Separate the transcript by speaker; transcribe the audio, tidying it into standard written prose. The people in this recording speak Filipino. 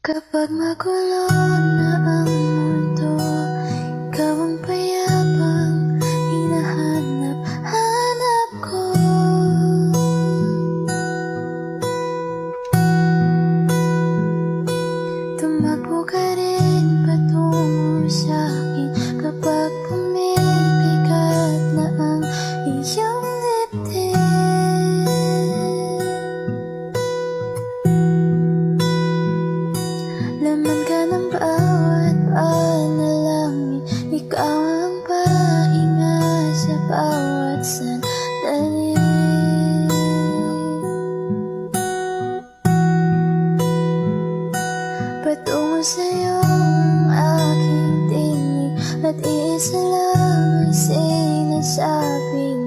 Speaker 1: Kapag magulo na ang mundo, ikaw ang payapang hinahanap-hanap ko. Tumakbo ka rin patungo sa'kin kapag pumibigat na ang iyong dibdib. Laman ka ng bawat panalangin, ikaw ang pahinga sa bawat sandali. Patungo sa'yo ang aking tinig, at iisa lang ang sinasabing